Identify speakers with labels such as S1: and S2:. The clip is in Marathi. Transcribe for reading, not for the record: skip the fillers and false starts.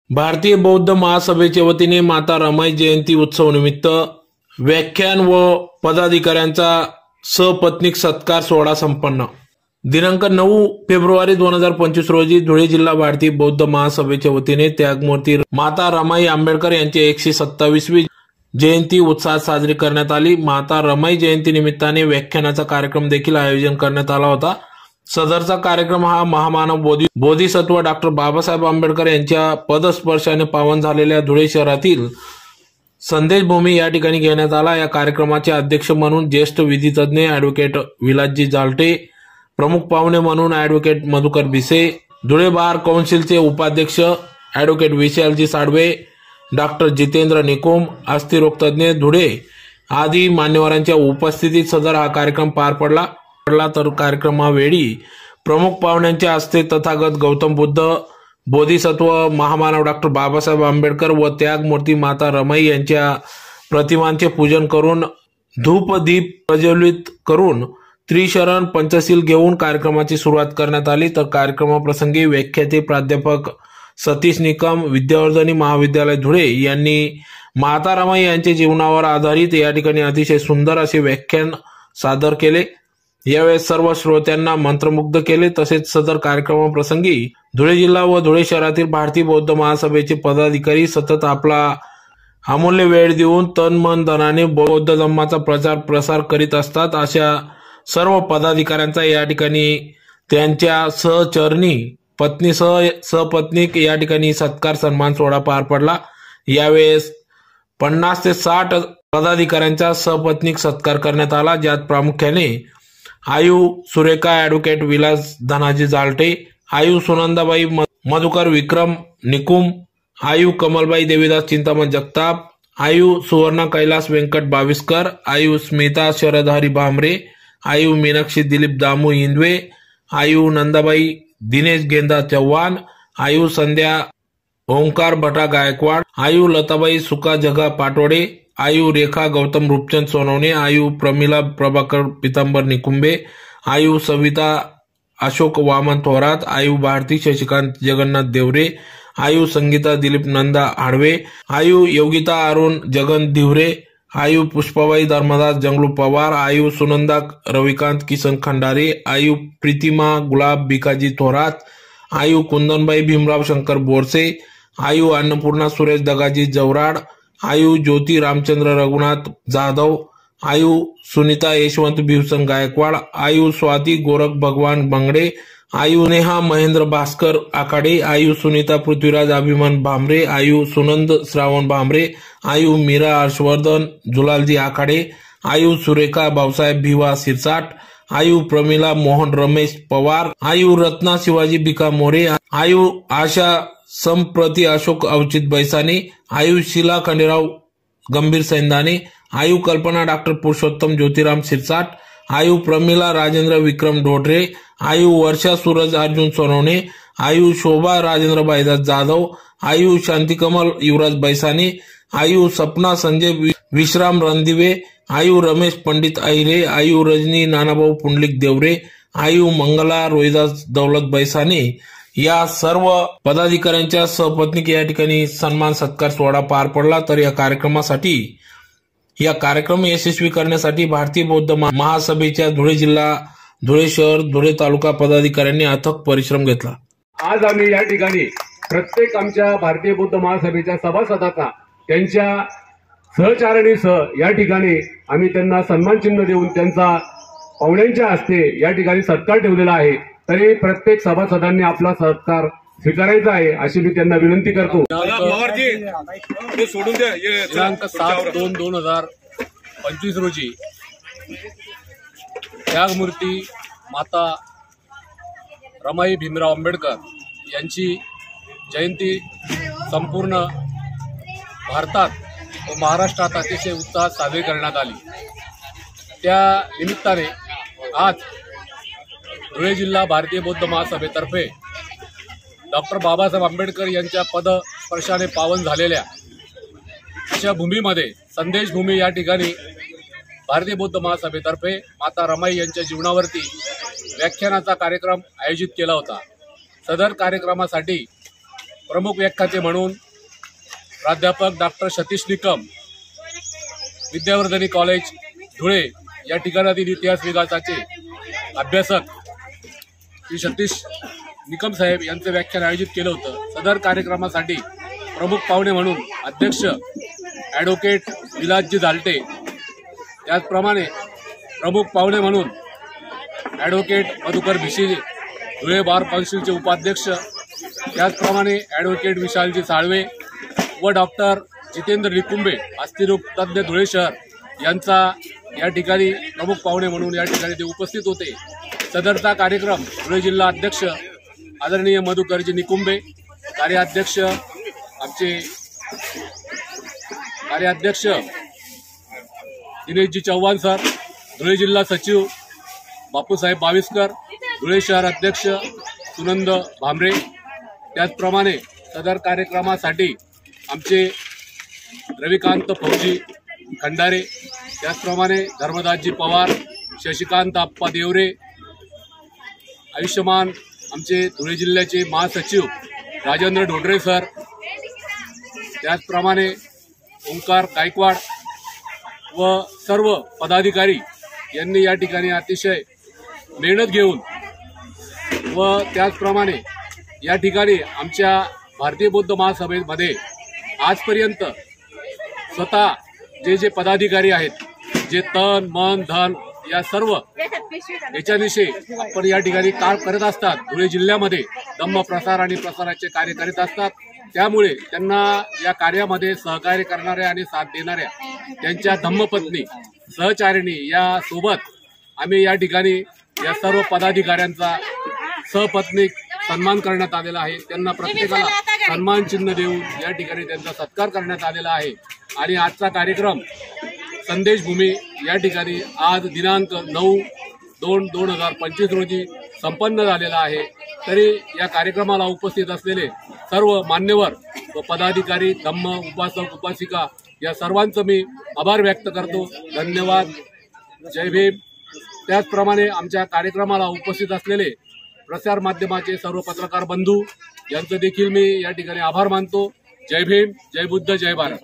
S1: भारतीय बौद्ध महासभेच्या वतीने माता रमाई जयंती उत्सव निमित्त व्याख्यान व पदाधिकाऱ्यांचा सपत्नीक सत्कार सोहळा संपन्न। दिनांक 9 फेब्रुवारी 2025 रोजी धुळे जिल्हा भारतीय बौद्ध महासभेच्या वतीने त्यागमूर्ती माता रमाई आंबेडकर यांची 127वी जयंती उत्साहात साजरी करण्यात आली। माता रमाई जयंती निमित्ताने व्याख्यानाचा कार्यक्रम देखील आयोजन करण्यात आला होता। सदरचा कार्यक्रम हा महामानव बोधिसत्व डॉक्टर बाबासाहेब आंबेडकर यांच्या पदस्पर्शाने पावन झालेल्या धुळे शहरातील संदेश भूमी या ठिकाणी घेण्यात आला। या कार्यक्रमाचे अध्यक्ष म्हणून ज्येष्ठ विधितज्ञ ॲडव्होकेट विलासजी जालटे, प्रमुख पाहुणे म्हणून ॲडव्होकेट मधुकर भिसे, धुळे बार कौन्सिलचे उपाध्यक्ष ॲडव्होकेट विशालजी साडवे, डॉक्टर जितेंद्र निकुम, अस्थिरोगतज्ञ धुळे आदी मान्यवरांच्या उपस्थितीत सदर हा कार्यक्रम पार पडला। तर कार्यक्रमावेळी प्रमुख पाहुण्यांच्या हस्ते तथागत गौतम बुद्ध, बोधिसत्व महामानव डॉक्टर बाबासाहेब आंबेडकर व त्यागमूर्ती माता रमाई यांच्या प्रतिमांचे पूजन करून धूप दीप प्रज्वलित करून त्रिशरण पंचशील घेऊन कार्यक्रमाची सुरुवात करण्यात आली। तर कार्यक्रमाप्रसंगी व्याख्याते प्राध्यापक सतीश निकम, विद्यावर्धनी महाविद्यालय धुळे यांनी माता रमाई यांच्या जीवनावर आधारित या ठिकाणी अतिशय सुंदर असे व्याख्यान सादर केले। यावेळी सर्व श्रोत्यांना मंत्रमुग्ध केले। तसेच सदर कार्यक्रमाप्रसंगी धुळे जिल्हा व धुळे शहरातील भारतीय बौद्ध महासभेचे पदाधिकारी सतत आपला अमूल्य वेळ देऊन तन मन धनाने बौद्ध धम्माचा प्रचार प्रसार करीत असतात। अशा सर्व पदाधिकाऱ्यांचा या ठिकाणी त्यांच्या सहचरणी पत्नीसह सपत्नीक या ठिकाणी सत्कार सन्मान सोहळा पार पडला। यावेळेस 50 ते 60 पदाधिकाऱ्यांचा सपत्नीक सत्कार करण्यात आला, ज्यात प्रामुख्याने आयु सुरेखा ॲडव्होकेट विलास धनाजी जालटे, आयु सुनंदाबाई मधुकर विक्रम निकुम, आयु कमलबाई देवीदास चिंतामण जगताप, आयु सुवर्णा कैलास व्यंकट बाविस्कर, आयु स्मिता शरदहरी भामरे, आयु मीनाक्षी दिलीप दामू इंदवे, आयु नंदाबाई दिनेश गेंदा चव्हाण, आयु संध्या ओंकार भटा गायकवाड, आयु लताबाई सुका जगा पाटोडे, आयु रेखा गौतम रूपचंद सोनवणे, आयु प्रमिला प्रभाकर पितांबर निकुंबे, आयु सविता अशोक वामन थोरात, आयु भारती शशिकांत जगन्नाथ देवरे, आयु संगीता दिलीप नंदा हाडवे, आयु योगिता अरुण जगन धिवरे, आयु पुष्पाबाई धर्मदास जंगलू पवार, आयु सुनंदा रविकांत किसन खंडारे, आयु प्रीतिमा गुलाब भिकाजी थोरात, आयु कुंदनबाई भीमराव शंकर बोरसे, आयु अन्नपूर्णा सुरेश दगाजी जवराड, आयु ज्योति रामचंद्र रघुनाथ जाधव, आयु सुनीता यशवंत भिवसन गायकवाड, आयु स्वाति गोरख भगवान बंगड़े, आयु नेहा महेंद्र भास्कर आखाडे, आयु सुनीता पृथ्वीराज अभिमान भामरे, आयु सुनंद श्रावण भामरे, आयु मीरा हर्षवर्धन जुलालजी आखाडे, आयु सुरेखा भाऊसाहेब भिवा सिरसाट, आयु प्रमिला मोहन रमेश पवार, आयु रत्ना शिवाजी भिका मोरे, आयु आशा संप्रति अशोक अवचित बैसाने, आयु शीला खंडेराव गंभीर सैंदाने, आयु कल्पना डॉक्टर पुरुषोत्तम ज्योतिराम सिरसाट, आयु प्रमिला राजेंद्र विक्रम ढोडरे, आयु वर्षा सूरज अर्जुन सोनवणे, आयु शोभा राजेंद्र भाईदास जाधव, आयु शांतिकमल युवराज बैसाने, आयु सपना संजय विश्राम रणदिवे, आयु रमेश पंडित अहिरे, आयु रजनी नानाभाऊ पुंडलिक देवरे, आयु मंगला रोहिदास दौलत बैसाने या सर्व पदाधिकाऱ्यांच्या सपत्नीक या ठिकाणी सन्मान सत्कार सोहळा पार पडला। तर या कार्यक्रम यशस्वी करण्यासाठी भारतीय बौद्ध महासभेच्या धुळे जिल्हा, धुळे शहर, धुळे तालुका पदाधिकाऱ्यांनी अथक परिश्रम घेतला।
S2: आज आम्ही या ठिकाणी प्रत्येक आमच्या भारतीय बौद्ध महासभेच्या सभासदांना त्यांच्या सहचारणीसह या ठिकाणी आम्ही त्यांना सन्मान चिन्ह देऊन त्यांचा पाहुण्यांच्या हस्ते या ठिकाणी सत्कार ठेवलेला आहे। तरी प्रत्येक सभासदांनी आपला सत्कार स्वीकारायचा आहे अशी मी त्यांना विनंती करतो।
S3: दिनांक 7/2/2025 रोजी त्यागमूर्ती माता रमाई भीमराव आंबेडकर यांची जयंती संपूर्ण भारतात व महाराष्ट्रात अतिशय उत्साहात साजरी करण्यात आली। त्या निमित्ताने आज धुळे जिल्हा भारतीय बौद्ध महासभेतर्फे डॉक्टर बाबासाहेब आंबेडकर यांच्या पदस्पर्शाने पावन झालेल्या अशा भूमीमध्ये संदेश भूमी या ठिकाणी भारतीय बौद्ध महासभेतर्फे माता रमाई यांच्या जीवनावरती व्याख्यानाचा कार्यक्रम आयोजित केला होता। सदर कार्यक्रमासाठी प्रमुख व्याख्याते म्हणून प्राध्यापक डॉक्टर सतीश निकम, विद्यावर्धिनी कॉलेज धुळे या ठिकाणातील इतिहास विभागाचे अभ्यासक श्री सतीश निकम साहेब यांचं व्याख्यान आयोजित केलं होतं। सदर कार्यक्रमासाठी प्रमुख पाहुणे म्हणून अध्यक्ष ॲडव्होकेट विलासजी झालटे, त्याचप्रमाणे प्रमुख पाहुणे म्हणून ॲडव्होकेट मधुकर भिशी, धुळे बार काउन्सिलचे उपाध्यक्ष, त्याचप्रमाणे ॲडव्होकेट विशालजी साळवे व डॉक्टर जितेंद्र निकुंबे, अस्थिरोग तज्ज्ञ धुळे शहर यांचा या ठिकाणी प्रमुख पाहुणे म्हणून या ठिकाणी ते उपस्थित होते। सदरचा कार्यक्रम धुळे जिल्हा अध्यक्ष आदरणीय मधुकरजी निकुंबे, कार्याध्यक्ष दिनेशजी चव्हाण सर, धुळे जिल्हा सचिव बापूसाहेब बाविस्कर, धुळे शहर अध्यक्ष सुनंद भामरे, त्याचप्रमाणे सदर कार्यक्रमासाठी आमचे रविकांत फौजी खंडारे, त्याचप्रमाणे धर्मदासजी पवार, शशिकांत आप्पा देवरे, आयुष्यमान आमचे धुळे जिल्ह्याचे महासचिव राजेंद्र ढोडरे सर, त्याचप्रमाणे ओंकार गायकवाड व सर्व पदाधिकारी यांनी या ठिकाणी अतिशय मेहनत घेऊन व त्याचप्रमाणे या ठिकाणी आमच्या भारतीय बौद्ध महासभेमध्ये आजपर्यंत स्वतः जे पदाधिकारी आहेत, जे तन मन धन या सर्व याच्याविषयी आपण या ठिकाणी काम करत असतात, धुळे जिल्ह्यामध्ये धम्म प्रसार आणि प्रसाराचे कार्य करीत असतात। त्यामुळे त्यांना या कार्यामध्ये सहकार्य करणाऱ्या आणि साथ देणाऱ्या त्यांच्या धम्मपत्नी सहचारिणी या सोबत आम्ही या ठिकाणी या सर्व पदाधिकाऱ्यांचा सहपत्नीक सन्मान करण्यात आलेला आहे। त्यांना प्रत्येकाला सन्मान चिन्ह देऊन या ठिकाणी त्यांचा सत्कार करण्यात आलेला आहे। आणि आजचा कार्यक्रम संदेशभूमी या ठिकाणी आज दिनांक 9/2/2025 रोजी संपन्न झालेला आहे। तरी या कार्यक्रमाला उपस्थित असलेले सर्व मान्यवर व पदाधिकारी, धम्म उपासक उपासिका या सर्वांचं मी आभार व्यक्त करतो। धन्यवाद, जय भीम। त्याचप्रमाणे आमच्या कार्यक्रमाला उपस्थित असलेले प्रसार माध्यमाचे सर्व पत्रकार बंधू यांचं देखील मी या ठिकाणी आभार मानतो। जय भीम, जय बुद्ध, जय भारत।